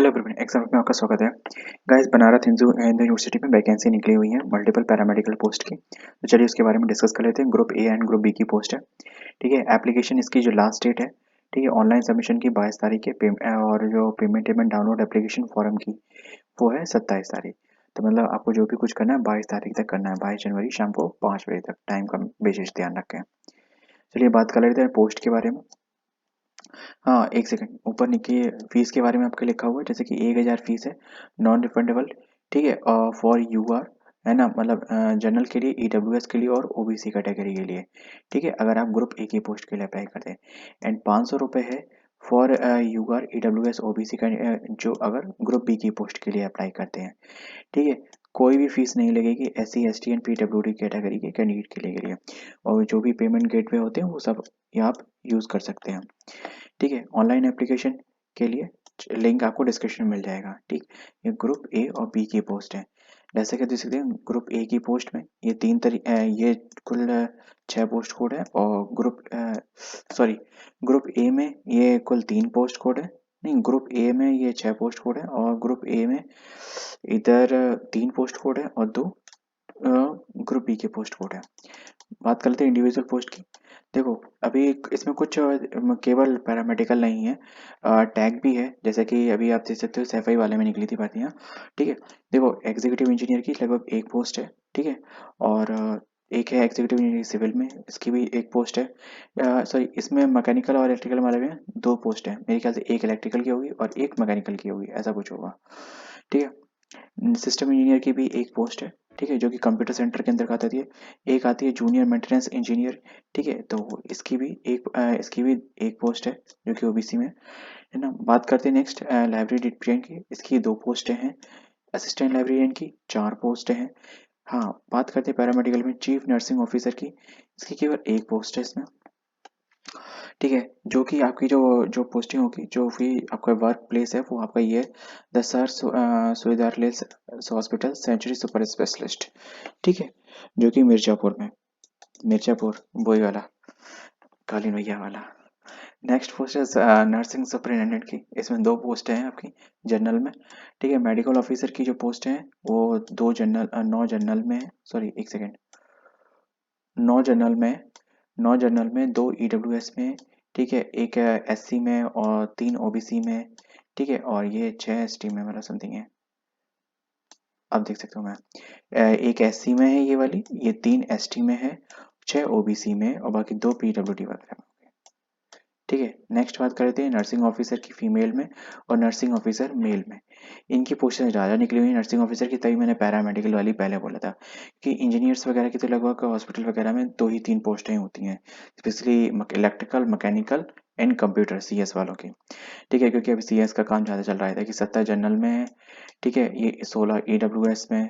Hello everyone, exam में आपका स्वागत है। गाइस, बनारस हिंदू हिंदू यूनिवर्सिटी में वैकेंसी निकली हुई है मल्टीपल पैरामेडिकल पोस्ट की। तो चलिए उसके बारे में डिस्कस कर लेते हैं। Group A and group B की पोस्ट है। ठीक है, एप्लीकेशन इसकी जो लास्ट डेट है, ठीक है, ऑनलाइन सबमिशन की 22 तारीख है। और जो पेमेंट डाउनलोड एप्लीकेशन फॉर्म की वो है 27 तारीख। तो मतलब आपको जो भी कुछ करना है 22 तारीख तक करना है, 22 जनवरी शाम को 5 बजे तक। टाइम का विशेष ध्यान रखें। चलिए बात कर लेते हैं पोस्ट के बारे में। हाँ, एक सेकंड, ऊपर नीचे फीस के बारे में आपके लिखा हुआ है, जैसे कि 1000 फीस है, नॉन रिफंडेबल। ठीक है, फॉर यूआर है ना, मतलब जनरल के लिए, ईडब्ल्यूएस के लिए और ओबीसी कैटेगरी के लिए। ठीक है, अगर आप ग्रुप ए की पोस्ट के लिए अप्लाई करते हैं। एंड 500 रुपये है फॉर यूआर ईडब्ल्यूएस ओबीसी का, जो अगर ग्रुप बी की पोस्ट के लिए अप्लाई करते हैं। ठीक है, कोई भी फीस नहीं लगेगी SC ST and PWD category के कैंडिडेट के लिए। और जो भी पेमेंट गेटवे होते हैं वो सब ये आप यूज़ कर सकते हैं। ठीक है, ऑनलाइन एप्लीकेशन के लिए लिंक आपको डिस्क्रिप्शन में मिल जाएगा। ठीक, ये ग्रुप ए और बी की पोस्ट है। जैसे कि देख सकते हैं, ग्रुप ए की पोस्ट में ये कुल 6 पोस्ट कोड है। और ग्रुप ए में ये कुल 3 पोस्ट कोड है। नहीं, ग्रुप ए में ये 6 पोस्ट कोड है और ग्रुप ए में इधर 3 पोस्ट कोड है और 2 ग्रुप बी के पोस्ट कोड है। बात करते हैं इंडिविजुअल पोस्ट की। देखो, अभी इसमें कुछ केवल पैरामेडिकल नहीं है, टैग भी है। जैसे कि अभी आप देख सकते हो सैफई वाले में निकली थी भर्तियाँ। ठीक है, देखो एग्जीक्यूटिव इंजीनियर की लगभग 1 पोस्ट है। ठीक है, और एक है एग्जीक्यूटिव इंजीनियर सिविल में, इसकी भी 1 पोस्ट है। सॉरी, इसमें मैकेनिकल और इलेक्ट्रिकल वाले में 2 पोस्ट है। मेरे ख्याल से एक इलेक्ट्रिकल की होगी और एक मैकेनिकल की होगी, ऐसा कुछ होगा। ठीक है, सिस्टम इंजीनियर की भी 1 पोस्ट है। ठीक है, जो कि कंप्यूटर सेंटर के अंतर्गत आती है। एक आती है जूनियर मेंटेनेंस इंजीनियर। ठीक है, तो इसकी भी 1 पोस्ट है, जो कि ओबीसी में है ना। बात करते हैं नेक्स्ट लाइब्रेरी डिप्रियन की। इसकी 2 पोस्टें हैं। असिस्टेंट लाइब्रेरियन की 4 पोस्टें हैं। हाँ, बात करते हैं पैरामेडिकल में चीफ नर्सिंग ऑफिसर की। इसकी केवल 1 पोस्ट है इसमें। ठीक है, जो कि आपकी जो जो पोस्टिंग होगी, जो भी आपका वर्क प्लेस है, वो आपका ये है, द सर सुविधारलेस हॉस्पिटल सेंचुरी सुपर स्पेशलिस्ट। ठीक है, जो कि मिर्जापुर वही वाला, कालीन भैया वाला। नेक्स्ट पोस्ट है नर्सिंग सुपरिटेंडेंट की। इसमें 2 पोस्टें हैं आपकी जनरल में। ठीक है, मेडिकल ऑफिसर की जो पोस्ट है वो 9 जनरल में, सॉरी एक सेकेंड, 9 जनरल में, 9 जनरल में, 2 ईडब्ल्यूएस में। ठीक है, एक एससी में और 3 ओबीसी में। ठीक है, और ये 6 एसटी में, मतलब समथिंग है। अब देख सकता हूँ मैं, एक एससी में है ये वाली, ये 3 एसटी में है, 6 ओबीसी में और बाकी 2 पीडब्ल्यूडी वगैरह में। ठीक है, नेक्स्ट बात करते हैं नर्सिंग ऑफिसर की फीमेल में और नर्सिंग ऑफिसर मेल में। इनकी पोस्टें ज़्यादा निकली हुई है नर्सिंग ऑफिसर की, तभी मैंने पैरामेडिकल वाली पहले बोला था कि इंजीनियर्स वगैरह की तो लगभग हॉस्पिटल वगैरह में 2 ही 3 पोस्टें होती हैं, specially electrical, mechanical and computer CS वालों की। ठीक है, क्योंकि अभी सीएस का काम ज़्यादा चल रहा है कि 70 जनरल में है। ठीक है, ये 16 ईडब्ल्यूएस में,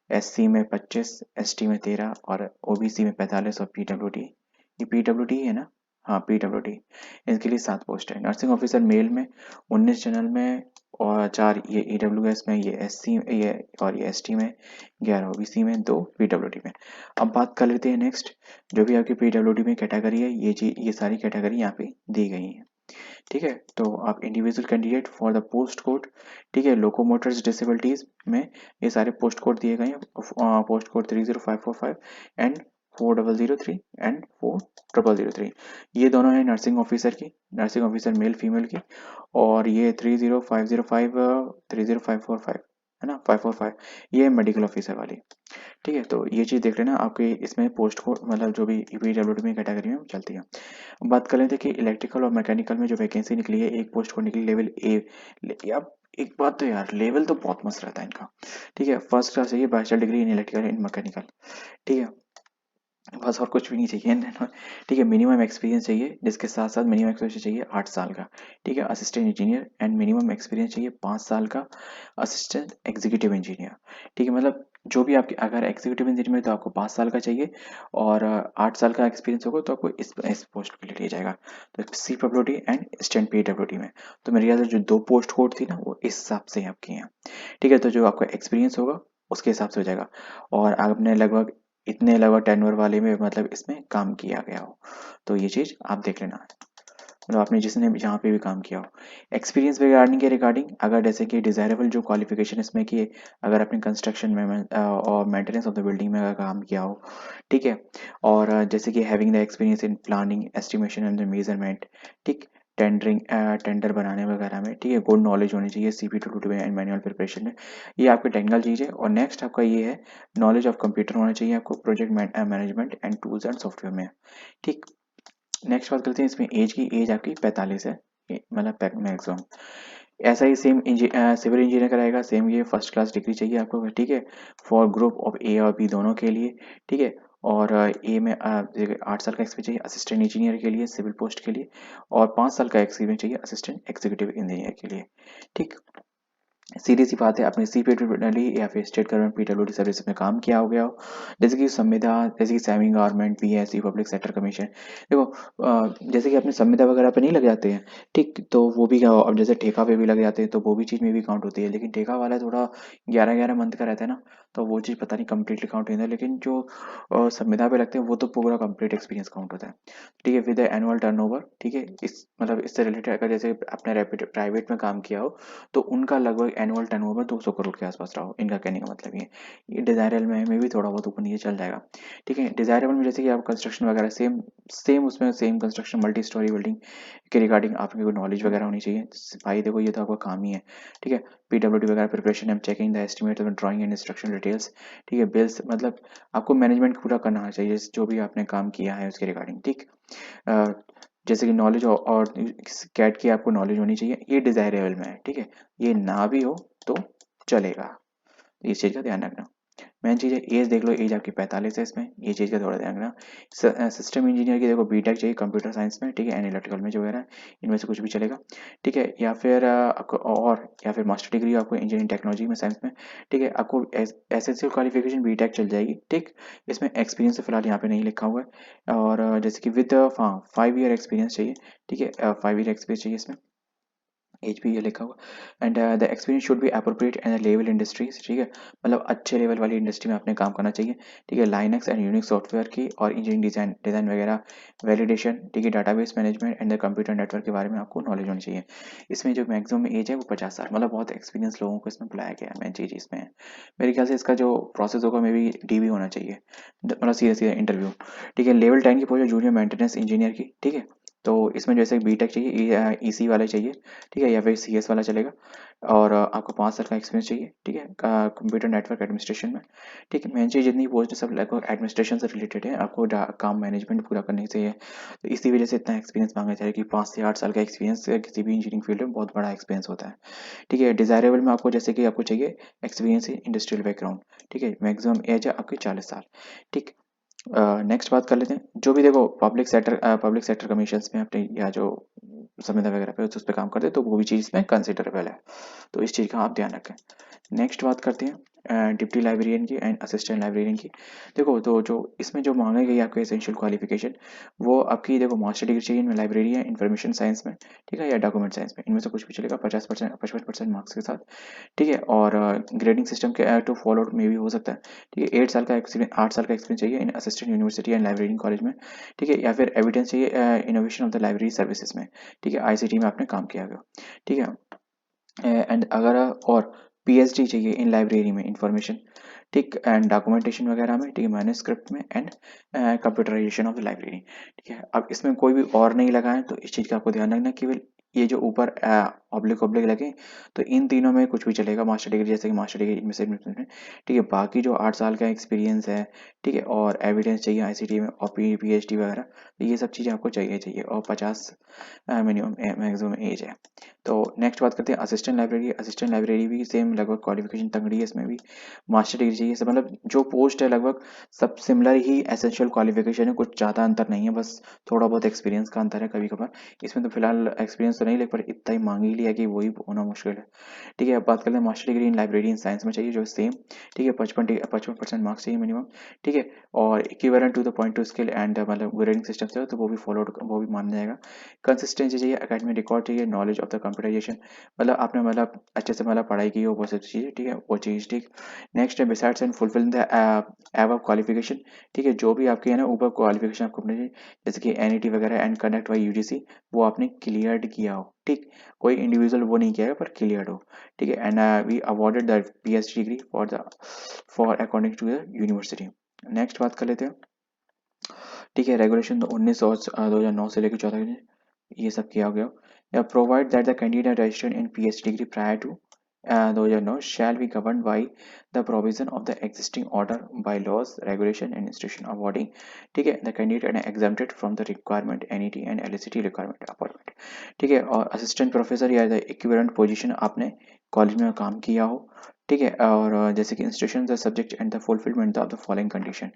एससी में 25, एसटी में 13 और ओबीसी में 45 और पीडब्ल्यूडी, ये पीडब्ल्यूडी है ना, हाँ पीडब्ल्यूडी। इनके लिए 7 पोस्ट है। नर्सिंग ऑफिसर मेल में 19 जनरल में और 4 ये ईडब्ल्यूएस में, ये एससी ये और ये एसटी में, 11 ओबीसी में, 2 पीडब्ल्यूडी में। अब बात कर लेते हैं नेक्स्ट, जो भी आपकी पीडब्ल्यूडी में कैटेगरी है, ये सारी कैटेगरी यहाँ पे दी गई है। ठीक है, तो आप individual candidate for the post code. ठीक है, लोकोमोटर्स डिसेबिलिटीज में ये सारे पोस्ट कोड दिए गए हैं। Post code 30545 and 4003 and 4003। ये दोनों है नर्सिंग ऑफिसर की, नर्सिंग ऑफिसर मेल फीमेल की। और ये 30505 30545 है ना, 545, ये मेडिकल ऑफिसर वाली। ठीक है, तो ये चीज़ देख लेना आपके इसमें पोस्ट कोड, मतलब जो भी ईपीडब्ल्यूडी में कैटेगरी में चलती है। बात कर लेते हैं कि इलेक्ट्रिकल और मैकेनिकल में जो वैकेंसी निकली है, 1 पोस्ट को निकली लेवल ए। अब एक बात तो यार, लेवल तो बहुत मस्त रहता है इनका। ठीक है, फर्स्ट क्लास चाहिए, bachelor degree in electrical in mechanical. ठीक है, बस और कुछ भी नहीं चाहिए। ठीक है, मिनिमम एक्सपीरियंस चाहिए, जिसके साथ साथ मिनिमम एक्सपीरियंस चाहिए 8 साल का। ठीक है, assistant engineer and minimum experience चाहिए 5 साल का असिस्टेंट एग्जीक्यूटिव इंजीनियर। ठीक है, मतलब जो भी आपके, अगर एग्जीक्यूटिव इंजीनियर में तो आपको 5 साल का चाहिए और 8 साल का एक्सपीरियंस होगा तो आपको इस पोस्ट के लिए लिया जाएगा। तो C W D and stand P W D में, तो मेरे ख्याल से जो 2 पोस्ट कोड थी ना, वो इस हिसाब से आपकी हैं। ठीक है, तो जो आपका एक्सपीरियंस होगा उसके हिसाब से हो जाएगा। और आपने लगभग टेन्योर वाले में, मतलब इसमें काम किया गया हो, तो ये चीज़ आप देख लेना। मतलब आपने जिसने जहाँ पे भी काम किया हो। एक्सपीरियंस रिगार्डिंग अगर जैसे कि डिज़ायरेबल जो क्वालिफिकेशन इसमें कि अगर आपने कंस्ट्रक्शन में और मेंटेनेंस ऑफ द बिल्डिंग में अगर काम किया हो, ठीक है, और जैसे कि having the experience in planning estimation and the measurement, ठीक, टेंडरिंग टेंडर बनाने वगैरह में, ठीक है, गुड नॉलेज होनी चाहिए CP two and manual preparation में, ये आपकी टेक्निकल चीज़ है। और नेक्स्ट आपका ये है नॉलेज ऑफ कंप्यूटर होना चाहिए आपको project management and tools and software में, ठीक। नेक्स्ट बात करते हैं इसमें एज की, एज आपकी 45 है, मतलब मैक्सिमम। ऐसा ही सेम सिविल इंजीनियर का रहेगा, सेम ये फर्स्ट क्लास डिग्री चाहिए आपको, ठीक है, फॉर ग्रुप ऑफ ए और बी दोनों के लिए, ठीक है। और ए में 8 साल का एक्सपीरियंस चाहिए असिस्टेंट इंजीनियर के लिए, सिविल पोस्ट के लिए, और 5 साल का एक्सपीरियंस चाहिए असिस्टेंट एग्जीक्यूटिव इंजीनियर के लिए, ठीक। सीधी सी बात है, आपने सीपीडब्ल्यूडी या फिर स्टेट गवर्नमेंट पीडब्ल्यूडी सर्विस में काम किया हो गया हो, जैसे कि संविदा, जैसे कि semi government, PSC, public sector commission. देखो जैसे कि अपने संविदा वगैरह पे नहीं लग जाते हैं, ठीक, तो वो भी क्या हो, अब जैसे ठेका पे भी लग जाते हैं तो वो भी चीज़ में भी काउंट होती है, लेकिन ठेका वाला थोड़ा 11-11 मंथ का रहता है ना, तो वो चीज़ पता नहीं कंप्लीटली काउंट नहीं होता, लेकिन जो संविदा पे लगते हैं वो तो पूरा कंप्लीट एक्सपीरियंस काउंट होता है, ठीक है, विद एनुअल टर्नओवर, ठीक है। इस मतलब इससे रिलेटेड अगर जैसे आपने रैपिड प्राइवेट में काम किया हो तो उनका लगभग एनुअल टर्नओवर 200 करोड़ के आसपास रहा हो, इनका कहने का मतलब ये डिजायरेबल में भी थोड़ा बहुत ऊपर नीचे चल जाएगा, ठीक है। डिजायरेबल में जैसे कि आप कंस्ट्रक्शन वगैरह सेम सेम उसमें same construction multi storey building के रिगार्डिंग आपकी कोई नॉलेज वगैरह होनी चाहिए, भाई देखो ये तो आपका काम ही है, ठीक है। पीडब्ल्यूडी वगैरह preparation and checking the estimate drawing and instruction details, ठीक है, बिल्स, मतलब आपको मैनेजमेंट पूरा करना आना चाहिए जो भी आपने काम किया है उसके रिगार्डिंग, ठीक। अ, जैसे कि नॉलेज और कैट की आपको नॉलेज होनी चाहिए, ये डिजायरेबल में है, ठीक है। ये ना भी हो तो चलेगा, इस चीज़ का ध्यान रखना। मेन चीज़ है एज, देख लो एज आपकी 45 है, इसमें ये चीज़ का थोड़ा ध्यान रखना। सिस्टम इंजीनियर की देखो बीटेक चाहिए कंप्यूटर साइंस में, ठीक है, एंड इलेक्ट्रिकल में जो वगैरह इनमें से कुछ भी चलेगा, ठीक है। या फिर आपको और या फिर मास्टर डिग्री आपको इंजीनियरिंग टेक्नोलॉजी में साइंस में, ठीक है, आपको एसेंशियल क्वालिफिकेशन बीटेक चल जाएगी, ठीक। इसमें एक्सपीरियंस तो फिलहाल यहाँ पे नहीं लिखा हुआ है, और जैसे कि विद 5 ईयर एक्सपीरियंस चाहिए, ठीक है, 5 ईयर एक्सपीरियंस चाहिए इसमें, एच पी ये लिखा हुआ। And the experience should be appropriate and level industries, ठीक है, मतलब अच्छे लेवल वाली इंडस्ट्री में आपने काम करना चाहिए, ठीक है। लाइनक्स एंड यूनिक्स सॉफ्टवेयर की और इंजीनियरिंग डिजाइन वगैरह, वैलिडेशन, ठीक है, database management and the computer network के बारे में आपको नॉलेज होनी चाहिए। इसमें जो मैक्सिमम एज है वो 50 साल, मतलब बहुत एक्सपीरियंस लोगों को इसमें बुलाया गया है, मेन चीज़ इसमें है। मेरे ख्याल से इसका जो प्रोसेस होगा मे बी डीवी होना चाहिए, मतलब सीधा सीधा इंटरव्यू, ठीक है। लेवल 10 की पोस्ट जूनियर मेंटेनेंस इंजीनियर की, ठीक है। तो इसमें जैसे बीटेक चाहिए, ईसी वाला चाहिए, ठीक है, या फिर सीएस वाला चलेगा, और आपको 5 साल का एक्सपीरियंस चाहिए, ठीक है, कंप्यूटर नेटवर्क एडमिनिस्ट्रेशन में, ठीक है। मेन चीज़ जितनी पोस्ट है सब लगभग एडमिनिस्ट्रेशन से रिलेटेड है, आपको काम मैनेजमेंट पूरा करने से है, तो इसी वजह से इतना एक्सपीरियंस मांगा जाए कि 5 से 8 साल का एक्सपीरियंस किसी भी इंजीनियरिंग फील्ड में बहुत बड़ा एक्सपीरियंस होता है, ठीक है। डिजायरेबल में आपको जैसे कि आपको चाहिए एक्सपीरियंस इन इंडस्ट्रियल बैकग्राउंड, ठीक है, मैक्सिमम एज है आपकी 40 साल, ठीक। नेक्स्ट बात कर लेते हैं, जो भी देखो पब्लिक सेक्टर कमीशंस में अपने या जो संविदा वगैरह पे उस पर काम करते हैं तो वो भी चीज़ इसमें कंसिडरेबल है, तो इस चीज़ का आप ध्यान रखें। नेक्स्ट बात करते हैं डिप्टी लाइब्रेरियन की एंड असिस्टेंट लाइब्रेरियन की। देखो तो जो इसमें जो मांगी गई आपकी एसेंशियल क्वालिफिकेशन, वो आपकी देखो मास्टर डिग्री चाहिए इनमें लाइब्रेरी है इंफॉर्मेशन साइंस में, ठीक है, या डॉक्यूमेंट साइंस में, इनमें से कुछ भी चलेगा 50% 55% मार्क्स के साथ, ठीक है। और ग्रेडिंग सिस्टम के टू फॉलो में भी हो सकता है, ठीक है। 8 साल का एक्सपीरियंस चाहिए in assistant university and library college में, ठीक है, या फिर एविडेंस चाहिए innovation of the library services में, ठीक है, आईसीटी में आपने काम किया हुआ, ठीक है। एंड अगर और पीएचडी चाहिए इन लाइब्रेरी में इंफॉर्मेशन, ठीक, एंड डॉक्यूमेंटेशन वगैरह में, ठीक है, मैन्युस्क्रिप्ट में and computerisation of the library, ठीक है। अब इसमें कोई भी और नहीं लगा है तो इस चीज़ का आपको ध्यान रखना, केवल ये जो ऊपर ऑब्लिक ऑब्लिक लगे तो इन तीनों में कुछ भी चलेगा, मास्टर डिग्री जैसे कि मास्टर डिग्री इनमें से ठीक है। बाकी जो 8 साल का एक्सपीरियंस है, ठीक है, और एविडेंस चाहिए आईसीटी में और पीएचडी वगैरह, तो ये सब चीज़ें आपको चाहिए और 50 मिनिमम मैक्सिमम एज है। तो नेक्स्ट बात करते हैं असिस्टेंट लाइब्रेरी भी सेम लगभग क्वालिफिकेशन तंगड़ी है, इसमें भी मास्टर डिग्री चाहिए, सब मतलब जो पोस्ट है लगभग सब सिमिलर ही एसेंशियल क्वालिफिकेशन है, कुछ ज़्यादा अंतर नहीं है, बस थोड़ा बहुत एक्सपीरियंस का अंतर है कभी कभार, इसमें तो फिलहाल एक्सपीरियंस तो नहीं लेकिन पर इतना ही मांग ही इनिशियली है कि वही होना मुश्किल है। ठीक है, अब बात करते हैं master degree in library in science में चाहिए जो सेम। ठीक है, 55% मार्क्स चाहिए मिनिमम। ठीक है, और equivalent to the point two skill and मतलब ग्रेडिंग सिस्टम से हो तो वो भी फॉलोड, वो भी माना जाएगा। कंसिस्टेंसी चाहिए, एकेडमिक रिकॉर्ड चाहिए, नॉलेज ऑफ द कंप्यूटराइजेशन, मतलब आपने मतलब अच्छे से मतलब पढ़ाई की हो, वो सब चीज़ें। ठीक है, वो चीज़ ठीक। नेक्स्ट है besides and fulfil the above qualification. ठीक है, जो भी आपकी है ना ऊपर क्वालिफिकेशन आपको अपने जैसे कि एनईटी वगैरह एंड कंडक्ट बाई यूजीसी वो आपने क्लियर्ड किया हो। ठीक, कोई इंडिविजुअल वो नहीं किया है पर क्लियर्ड हो। ठीक है, and we awarded the PhD degree for according to the university. Next बात कर लेते हैं। ठीक है, रेगुलेशन 2009 से लेकर 14 ये सब किया गया। Provide that the candidate registered in PhD degree prior to 2009 shall be governed by the provision of the existing order by laws, regulation and institution awarding। ठीक है, the candidate and exempted from the requirement NET and LSET requirement appointment। ठीक है, और assistant professor या the equivalent position आपने college में काम किया हो। ठीक है, और जैसे कि institution the subject and the fulfilment of the following condition.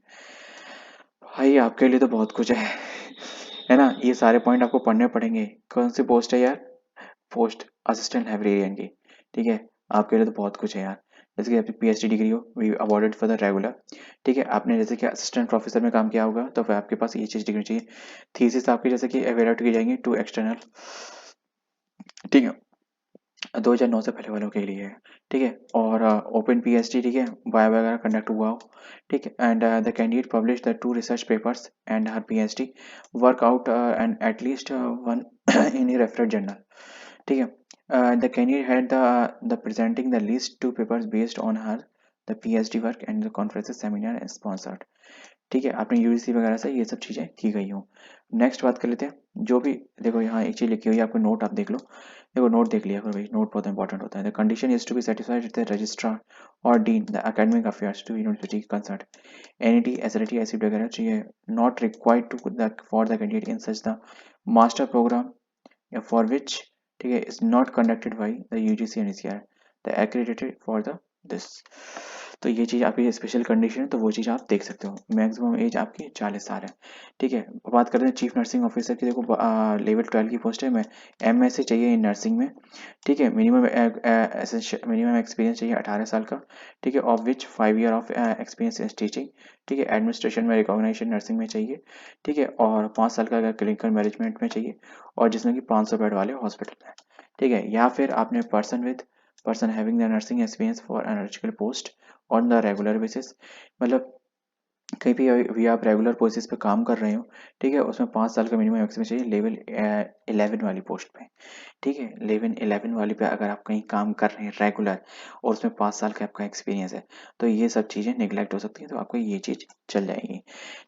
भाई आपके लिए तो बहुत कुछ है ना, ये सारे पॉइंट आपको पढ़ने पड़ेंगे। कौन सी पोस्ट है यार? पोस्ट असिस्टेंट लाइब्रेरियन की। ठीक है, आपके लिए तो बहुत कुछ है यार। जैसे कि आपकी पीएचडी डिग्री हो, we awarded for the regular. ठीक है, आपने जैसे कि असिस्टेंट प्रोफेसर में काम किया होगा तो फिर आपके पास ये चीज डिग्री चाहिए। थीसिस आपकी जैसे कि एवेल्यूएट की जाएंगी टू एक्सटर्नल। ठीक है, 2009 से पहले वालों के लिए है। ठीक है, और ओपन पीएचडी, ठीक है, वाई वगैरह कंडक्ट हुआ हो। ठीक है, and the candidate publish the 2 research papers and her PhD work out and at least one in a reference journal. ठीक है, the candidate had the presenting the least 2 papers based on her the PhD work and the conferences seminar and sponsored। ठीक है, आपने UGC वगैरह से ये सब चीज़ें की गई हो। नेक्स्ट बात कर लेते हैं। जो भी देखो यहाँ एक चीज़ लिखी हुई है, आपको नोट आप देख लो। देखो नोट देख लिया करो भाई, नोट बहुत इंपॉर्टेंट होता है। The condition is to be satisfied with the registrar और dean the academic affairs to university concert. NET SLT ऐसी वगैरह चाहिए। Not required to the for the candidate in such the master programme या for which, ठीक है, is not conducted by the UGC and ECR the accredited for the this. तो ये चीज़ आपकी special condition है, तो वो चीज़ आप देख सकते हो। मैक्सिमम एज आपकी 40 साल है। ठीक है, बात करते हैं चीफ नर्सिंग ऑफिसर की। देखो लेवल 12 की पोस्ट है, मैं एमएससी चाहिए इन नर्सिंग में। ठीक है, मिनिमम एक्सपीरियंस चाहिए 18 साल का। ठीक है, of which 5 year of experience in teaching. ठीक है, एडमिनिस्ट्रेशन में रिकॉग्निशन नर्सिंग में चाहिए। ठीक है, और 5 साल का क्लिनिकल मैनेजमेंट में चाहिए, और जिसमें कि 500 बेड वाले हॉस्पिटल में। ठीक है, या फिर आपने person having the nursing experience for analytical post on the regular basis, मतलब कहीं भी आप रेगुलर पोस्ट पे काम कर रहे हो। ठीक है, उसमें 5 साल का मिनिमम एक्सपीरियंस चाहिए लेवल 11 वाली पोस्ट पे। ठीक है, लेवल 11 वाली पे अगर आप कहीं काम कर रहे हैं रेगुलर और उसमें 5 साल का आपका एक्सपीरियंस है तो ये सब चीज़ें निगलेक्ट हो सकती हैं, तो आपको ये चीज़ चल जाएगी।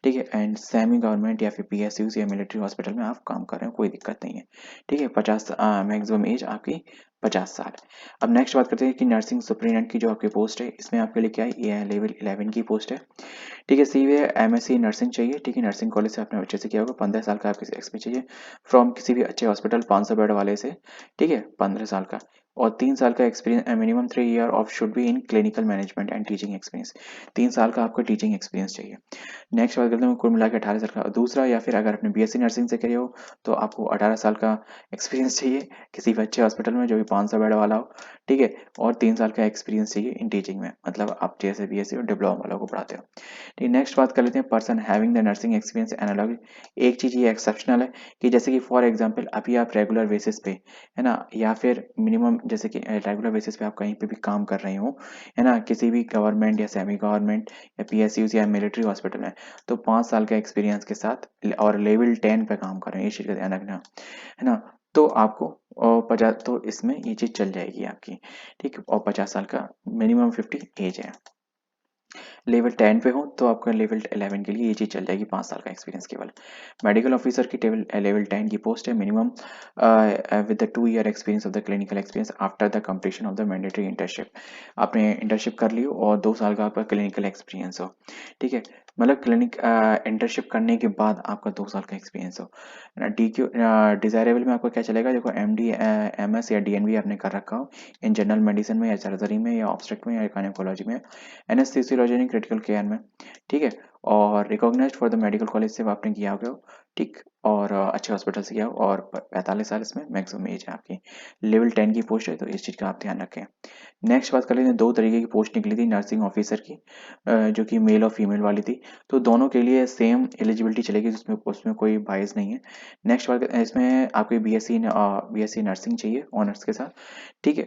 ठीक है, एंड सेमी गवर्नमेंट या फिर पीएसयूज या मिलिट्री हॉस्पिटल में आप काम कर रहे हो, कोई दिक्कत नहीं है। ठीक है, 50 मैक्सिमम एज आपकी 50 साल। अब नेक्स्ट बात करते हैं कि नर्सिंग सुपरिटेंडेंट की जो आपकी पोस्ट है, इसमें आपके लिए क्या है, ये लेवल 11 की पोस्ट है। ठीक है, सीवे एमएससी नर्सिंग चाहिए। ठीक है, नर्सिंग कॉलेज से आपने अच्छे से किया होगा। 15 साल का आपके एक्सपीरियंस चाहिए फ्रॉम किसी भी अच्छे हॉस्पिटल 500 बेड वाले से। ठीक है, 15 साल का, और 3 साल का experience, minimum 3 year of should be in clinical management and teaching experience. 3 साल का आपको टीचिंग एक्सपीरियंस चाहिए। नेक्स्ट बात करते हैं कुल मिला के 18 साल का। दूसरा, या फिर अगर आपने बीएससी नर्सिंग से करी हो तो आपको 18 साल का एक्सपीरियंस चाहिए किसी भी अच्छे हॉस्पिटल में जो भी 500 बेड वाला हो। ठीक है, और 3 साल का एक्सपीरियंस चाहिए इन टीचिंग में, मतलब आप जैसे बीएससी और डिप्लोमा वालों को पढ़ाते हो। ठीक, नेक्स्ट बात कर लेते हैं person having the nursing experience analog. एक चीज़ ये एक्सेप्शनल है कि जैसे कि फॉर एग्जांपल अभी आप रेगुलर बेसिस पे, है ना, या फिर मिनिमम जैसे कि रेगुलर बेसिस पे आप कहीं पे भी काम कर रहे हो, है ना, किसी भी गवर्नमेंट या सेमी गवर्नमेंट या पीएसयूज या मिलिट्री हॉस्पिटल में, तो 5 साल का एक्सपीरियंस के साथ और लेवल 10 पे काम कर रहे हैं, इस चीज़ का ध्यान रखना, है ना। तो आपको 50, तो इसमें ये चीज़ चल जाएगी आपकी। ठीक, और 50 साल का मिनिमम 50 एज है। लेवल 10 पे हो तो आपका लेवल 11 के लिए ये चीज़ चल जाएगी, 5 साल का एक्सपीरियंस केवल। मेडिकल ऑफिसर की लेवल 10 की पोस्ट है, minimum with the 2 year experience of the clinical experience after the completion of the mandatory internship. आपने इंटर्नशिप कर ली हो और 2 साल का आपका क्लिनिकल एक्सपीरियंस हो। ठीक है, मतलब क्लिनिक इंटर्नशिप करने के बाद आपका 2 साल का एक्सपीरियंस हो। डीक्यू डिजायरेबल में आपका क्या चलेगा, देखो एमडी एमएस या डीएनबी आपने कर रखा हो इन जनरल मेडिसिन में या सर्जरी में या ऑब्स्ट्रिक में या गायनेकोलॉजी में, एनेस्थीसियोलॉजी क्रिटिकल केयर में। ठीक है, और recognised for the medical college से आपने किया होगा, ठीक, और अच्छे हॉस्पिटल से किया हो, और 45 साल इसमें मैक्सिमम एज है आपकी। लेवल 10 की पोस्ट है, तो इस चीज़ का आप ध्यान रखें। नेक्स्ट बात कर लेते हैं, दो तरीके की पोस्ट निकली थी नर्सिंग ऑफिसर की, जो कि मेल और फीमेल वाली थी। तो दोनों के लिए सेम एलिजिबिलिटी चलेगी, जिसमें उसमें कोई बायस नहीं है। नेक्स्ट बात, इसमें आपकी बीएससी नर्सिंग चाहिए ऑनर्स के साथ, ठीक है।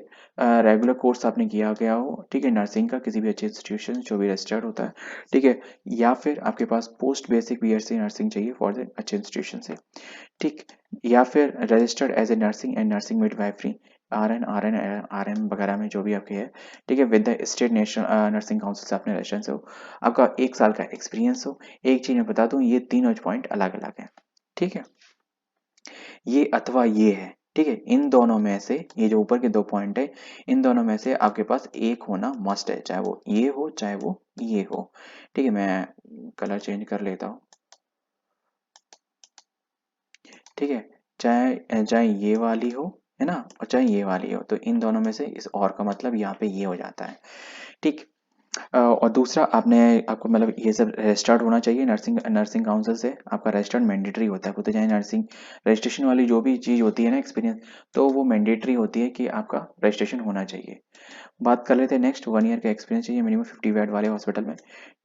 रेगुलर कोर्स आपने किया गया हो, ठीक है, नर्सिंग का किसी भी अच्छे इंस्टीट्यूशन जो भी रजिस्टर्ड होता है, ठीक है, या फिर आपके पास पोस्ट बेसिक बीएससी नर्सिंग चाहिए फॉर द अच्छे इंस्टीट्यूशन से, ठीक, या फिर registered as a nursing and nursing midwifery, R N वगैरह में जो भी आपके है, ठीक है, with the state national nursing council से आपने रजिस्ट्रेशन हो, आपका 1 साल का एक्सपीरियंस हो। एक चीज मैं बता दूं, ये तीनों पॉइंट अलग अलग हैं, ठीक है, ये अथवा ये है, ठीक है, इन दोनों में से ये जो ऊपर के 2 पॉइंट है, इन दोनों में से आपके पास एक होना मस्ट है, चाहे वो ये हो चाहे वो ये हो, ठीक है। मैं कलर चेंज कर लेता हूँ, ठीक है, चाहे चाहे ये वाली हो, है ना, और चाहे ये वाली हो, तो इन दोनों में से इस और का मतलब यहाँ पे ये हो जाता है, ठीक। और दूसरा, आपको मतलब ये सब रजिस्टर्ड होना चाहिए नर्सिंग नर्सिंग काउंसिल से, आपका रजिस्टर्ड मैंडेटरी होता है, वो तो चाहे नर्सिंग रजिस्ट्रेशन वाली जो भी चीज़ होती है ना एक्सपीरियंस, तो वो मैंडेटरी होती है कि आपका रजिस्ट्रेशन होना चाहिए। बात कर लेते हैं नेक्स्ट, 1 ईयर का एक्सपीरियंस चाहिए मिनिमम 50 बेड वाले हॉस्पिटल में,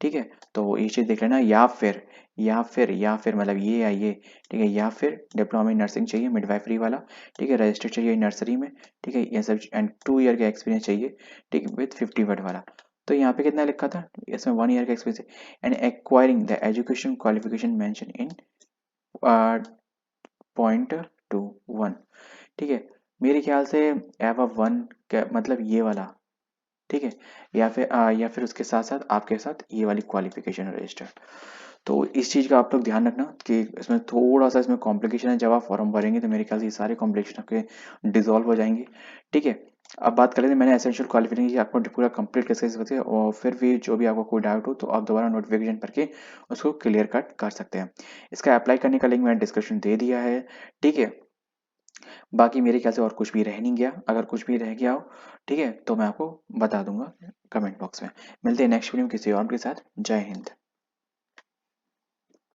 ठीक है, तो ये चीज़ देख लेना, या फिर मतलब ये या ये, ठीक है, या फिर डिप्लोमा इन नर्सिंग चाहिए मिडवाइफरी वाला, ठीक है, रजिस्टर्ड चाहिए नर्सरी में, ठीक है, ये सब, एंड 2 ईयर का एक्सपीरियंस चाहिए, ठीक, विथ 50 बेड वाला। तो यहाँ पे कितना लिखा था, इसमें 1 ईयर का experience, and acquiring the education qualification mention in .21, ठीक है, मेरे ख्याल से एव 1 का मतलब ये वाला, ठीक है, या फिर उसके साथ साथ आपके साथ ये वाली क्वालिफिकेशन रजिस्टर। तो इस चीज़ का आप लोग ध्यान रखना कि इसमें थोड़ा सा इसमें कॉम्प्लिकेशन है, जब आप फॉर्म भरेंगे तो मेरे ख्याल से ये सारे कॉम्प्लिकेशन आपके डिजॉल्व हो जाएंगे, ठीक है। अब बात करें तो मैंने एसेंशियल क्वालिफिकेशन की आपको पूरा कंप्लीट कैसे सकते हैं, और फिर भी जो भी आपको कोई डाउट हो तो आप दोबारा नोटिफिकेशन पढ़ के उसको क्लियर कट कर सकते हैं। इसका अप्लाई करने का लिंक मैंने डिस्क्रिप्शन दे दिया है, ठीक है। बाकी मेरे ख्याल से और कुछ भी रह नहीं गया, अगर कुछ भी रह गया हो, ठीक है, तो मैं आपको बता दूंगा कमेंट बॉक्स में। मिलते हैं नेक्स्ट वीडियो में किसी और के साथ। जय हिंद।